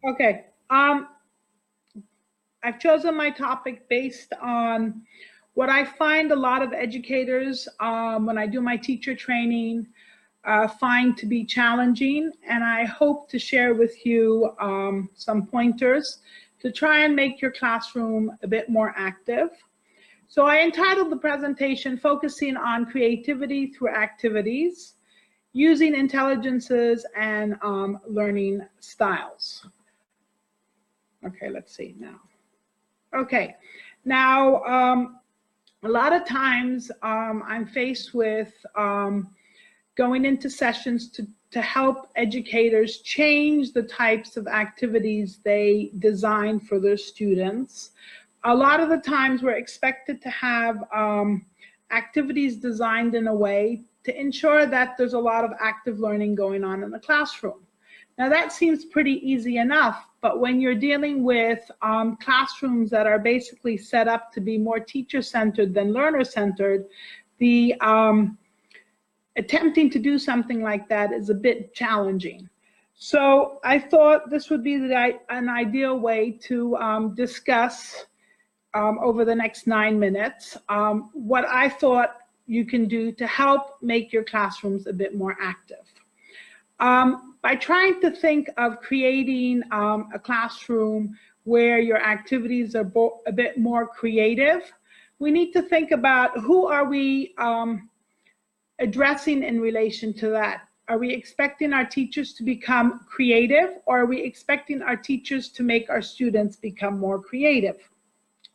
Okay. I've chosen my topic based on what I find a lot of educators, when I do my teacher training, find to be challenging, and I hope to share with you some pointers to try and make your classroom a bit more active. So I entitled the presentation, Focusing on Creativity Through Activities, Using Intelligences and Learning Styles. Okay, let's see now. Okay, now a lot of times I'm faced with going into sessions to help educators change the types of activities they design for their students. A lot of the times we're expected to have activities designed in a way to ensure that there's a lot of active learning going on in the classroom. Now that seems pretty easy enough, but when you're dealing with classrooms that are basically set up to be more teacher-centered than learner-centered, the attempting to do something like that is a bit challenging. So I thought this would be an ideal way to discuss over the next 9 minutes what I thought you can do to help make your classrooms a bit more active. By trying to think of creating a classroom where your activities are a bit more creative, we need to think about who are we addressing in relation to that. Are we expecting our teachers to become creative, or are we expecting our teachers to make our students become more creative?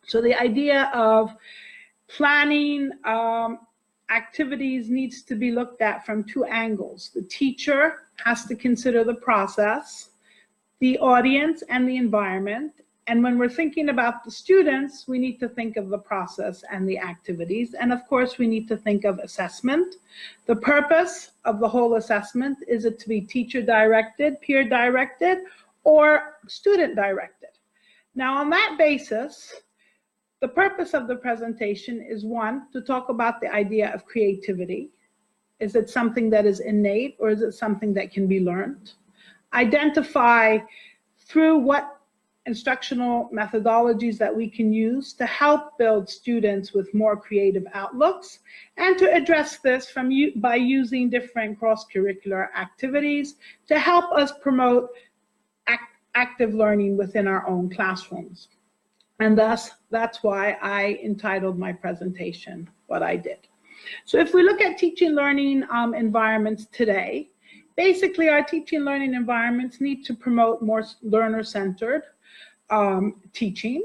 So the idea of planning activities needs to be looked at from two angles. The teacher has to consider the process, the audience, and the environment. And when we're thinking about the students, we need to think of the process and the activities. And of course, we need to think of assessment. The purpose of the whole assessment, is it to be teacher-directed, peer-directed, or student-directed? Now, on that basis, the purpose of the presentation is, one, to talk about the idea of creativity. Is it something that is innate, or is it something that can be learned? Identify through what instructional methodologies that we can use to help build students with more creative outlooks, and to address this by using different cross-curricular activities to help us promote active learning within our own classrooms. And thus, that's why I entitled my presentation what I did. So if we look at teaching learning environments today, basically our teaching learning environments need to promote more learner-centered teaching.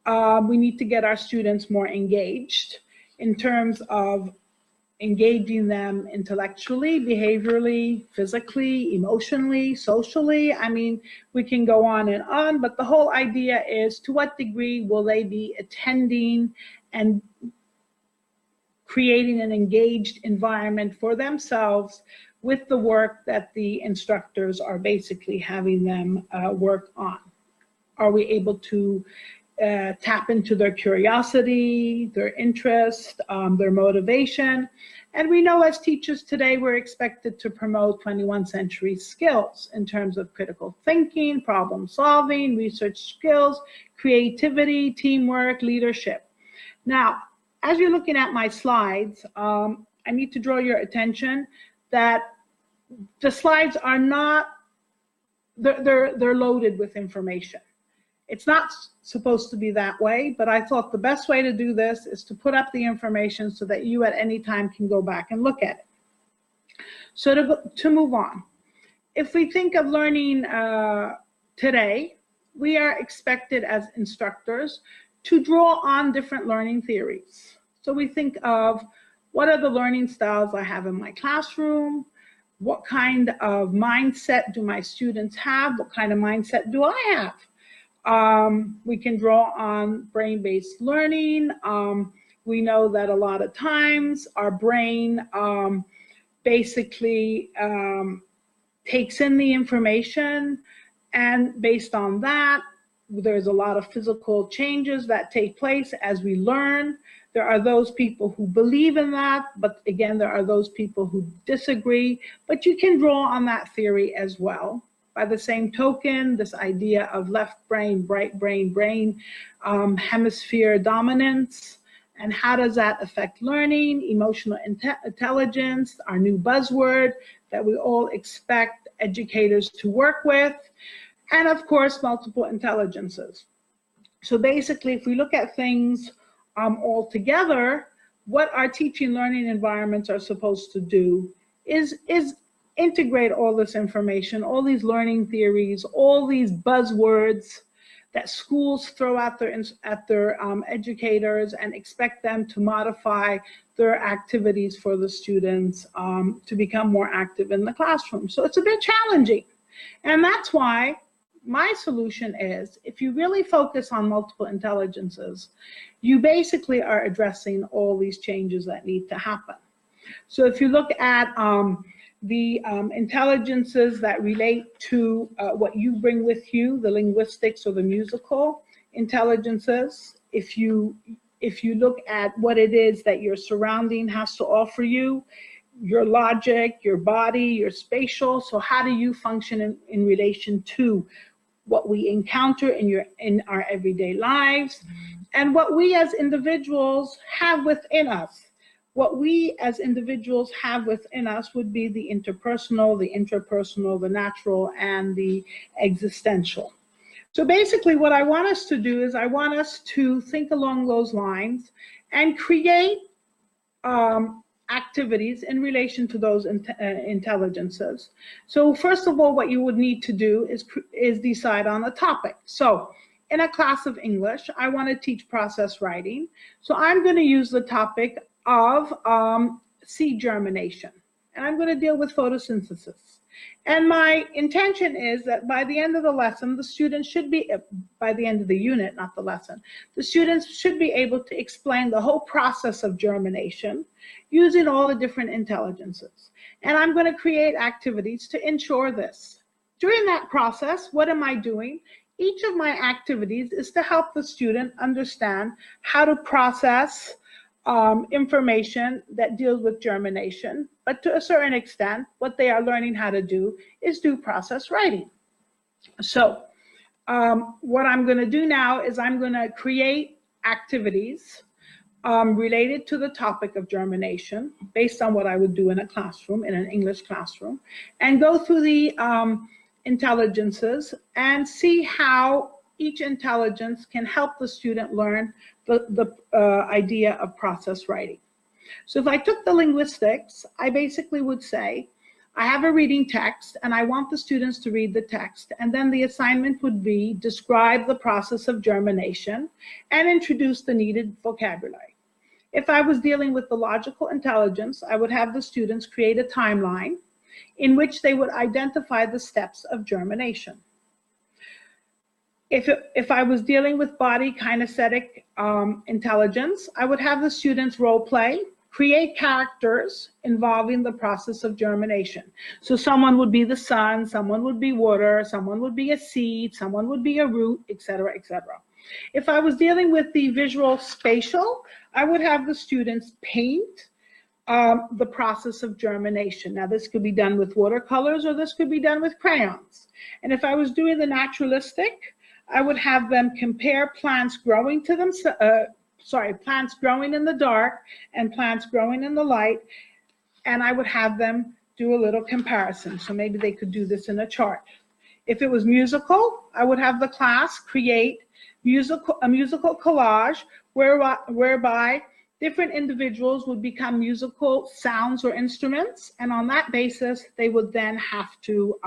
We need to get our students more engaged in terms of engaging them intellectually, behaviorally, physically, emotionally, socially. I mean, we can go on, but the whole idea is, to what degree will they be attending and creating an engaged environment for themselves with the work that the instructors are basically having them work on? Are we able to tap into their curiosity, their interest, their motivation? And we know as teachers today, we're expected to promote 21st century skills in terms of critical thinking, problem solving, research skills, creativity, teamwork, leadership. Now, as you're looking at my slides, I need to draw your attention that the slides are not, they're loaded with information. It's not supposed to be that way, but I thought the best way to do this is to put up the information so that you at any time can go back and look at it. So to move on, if we think of learning today, we are expected as instructors to draw on different learning theories. So we think of, what are the learning styles I have in my classroom? What kind of mindset do my students have? What kind of mindset do I have? We can draw on brain-based learning. We know that a lot of times our brain basically takes in the information, and based on that, there's a lot of physical changes that take place as we learn. There are those people who believe in that, but again, there are those people who disagree, but you can draw on that theory as well. By the same token, this idea of left brain, right brain, hemisphere dominance, and how does that affect learning, emotional intelligence, our new buzzword that we all expect educators to work with, and of course, multiple intelligences. So basically, if we look at things all together, what our teaching learning environments are supposed to do is integrate all this information, all these learning theories, all these buzzwords that schools throw at their educators and expect them to modify their activities for the students to become more active in the classroom. So it's a bit challenging. And that's why my solution is, if you really focus on multiple intelligences, you basically are addressing all these changes that need to happen. So if you look at the intelligences that relate to what you bring with you, the linguistics or the musical intelligences, if you look at what it is that your surrounding has to offer you, your logic, your body, your spatial, so how do you function in relation to what we encounter in our everyday lives, and what we as individuals have within us. What we as individuals have within us would be the interpersonal, the intrapersonal, the natural, and the existential. So basically what I want us to do is I want us to think along those lines and create activities in relation to those intelligences. So first of all, what you would need to do is decide on a topic. So in a class of English, I want to teach process writing. So I'm going to use the topic of seed germination, and I'm going to deal with photosynthesis. And my intention is that by the end of the lesson, the students should be, by the end of the unit, not the lesson, the students should be able to explain the whole process of germination using all the different intelligences. And I'm going to create activities to ensure this. During that process, what am I doing? Each of my activities is to help the student understand how to process information that deals with germination, but to a certain extent, what they are learning how to do is do process writing. So what I'm going to do now is I'm going to create activities related to the topic of germination based on what I would do in a classroom, in an English classroom, and go through the intelligences and see how each intelligence can help the student learn the idea of process writing. So if I took the linguistics, I basically would say, I have a reading text and I want the students to read the text, and then the assignment would be describe the process of germination and introduce the needed vocabulary. If I was dealing with the logical intelligence, I would have the students create a timeline in which they would identify the steps of germination. If I was dealing with body kinesthetic intelligence, I would have the students role play, create characters involving the process of germination. So someone would be the sun, someone would be water, someone would be a seed, someone would be a root, etc., etc. If I was dealing with the visual spatial, I would have the students paint the process of germination. Now this could be done with watercolors or this could be done with crayons. And if I was doing the naturalistic, I would have them compare plants growing to them, plants growing in the dark and plants growing in the light, and I would have them do a little comparison. So maybe they could do this in a chart. If it was musical, I would have the class create a musical collage whereby different individuals would become musical sounds or instruments, and on that basis, they would then have to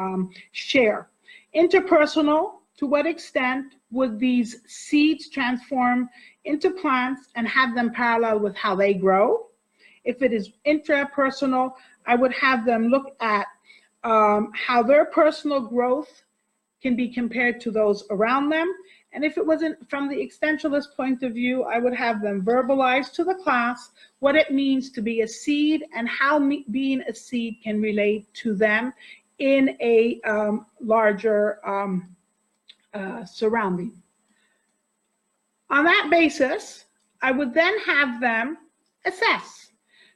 share. Interpersonal, to what extent would these seeds transform into plants and have them parallel with how they grow? If it is intrapersonal, I would have them look at how their personal growth can be compared to those around them. And if it wasn't from the existentialist point of view, I would have them verbalize to the class what it means to be a seed and how being a seed can relate to them in a larger surrounding. On that basis, I would then have them assess.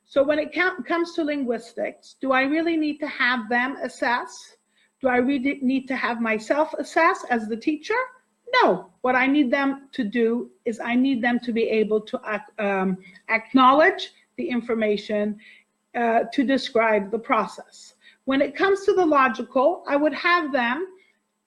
So when it comes to linguistics, do I really need to have them assess? Do I really need to have myself assess as the teacher? No. What I need them to do is I need them to be able to acknowledge the information to describe the process. When it comes to the logical, I would have them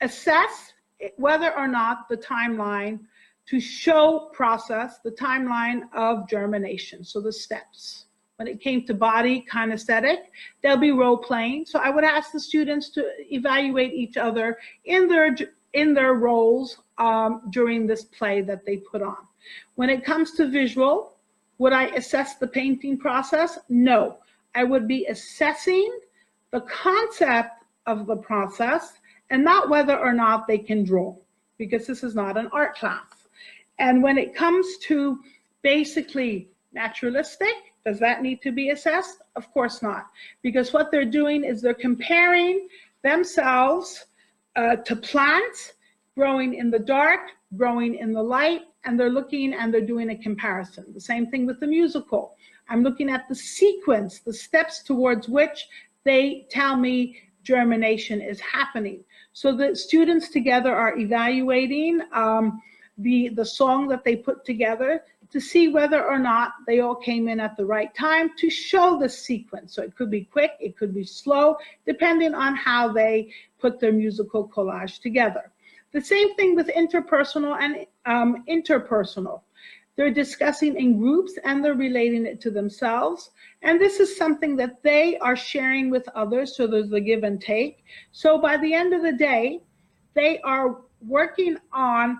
assess whether or not the timeline to show process, the timeline of germination, so the steps. When it came to body kinesthetic, they'll be role playing. So I would ask the students to evaluate each other in their roles during this play that they put on. When it comes to visual, would I assess the painting process? No. I would be assessing the concept of the process and not whether or not they can draw, because this is not an art class. And when it comes to basically naturalistic, does that need to be assessed? Of course not, because what they're doing is they're comparing themselves to plants growing in the dark, growing in the light, and they're looking and they're doing a comparison. The same thing with the musical. I'm looking at the sequence, the steps towards which they tell me germination is happening. So the students together are evaluating the song that they put together to see whether or not they all came in at the right time to show the sequence. So it could be quick, it could be slow, depending on how they put their musical collage together. The same thing with interpersonal and interpersonal. They're discussing in groups and they're relating it to themselves. And this is something that they are sharing with others, so there's a give and take. So by the end of the day, they are working on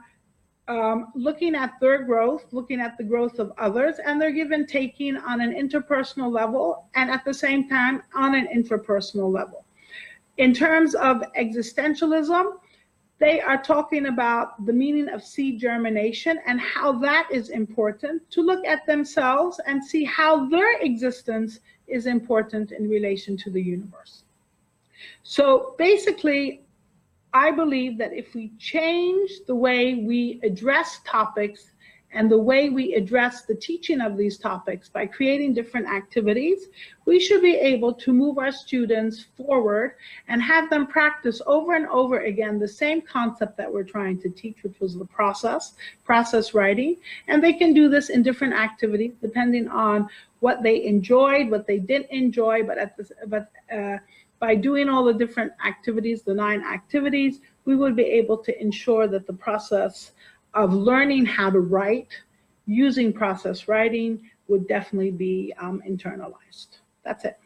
looking at their growth, looking at the growth of others, and they're give and taking on an interpersonal level and at the same time on an interpersonal level. In terms of existentialism, they are talking about the meaning of seed germination and how that is important to look at themselves and see how their existence is important in relation to the universe. So basically, I believe that if we change the way we address topics and the way we address the teaching of these topics by creating different activities, we should be able to move our students forward and have them practice over and over again the same concept that we're trying to teach, which was the process writing. And they can do this in different activities depending on what they enjoyed, what they didn't enjoy, by doing all the different activities, the 9 activities, we would be able to ensure that the process of learning how to write using process writing would definitely be internalized. That's it.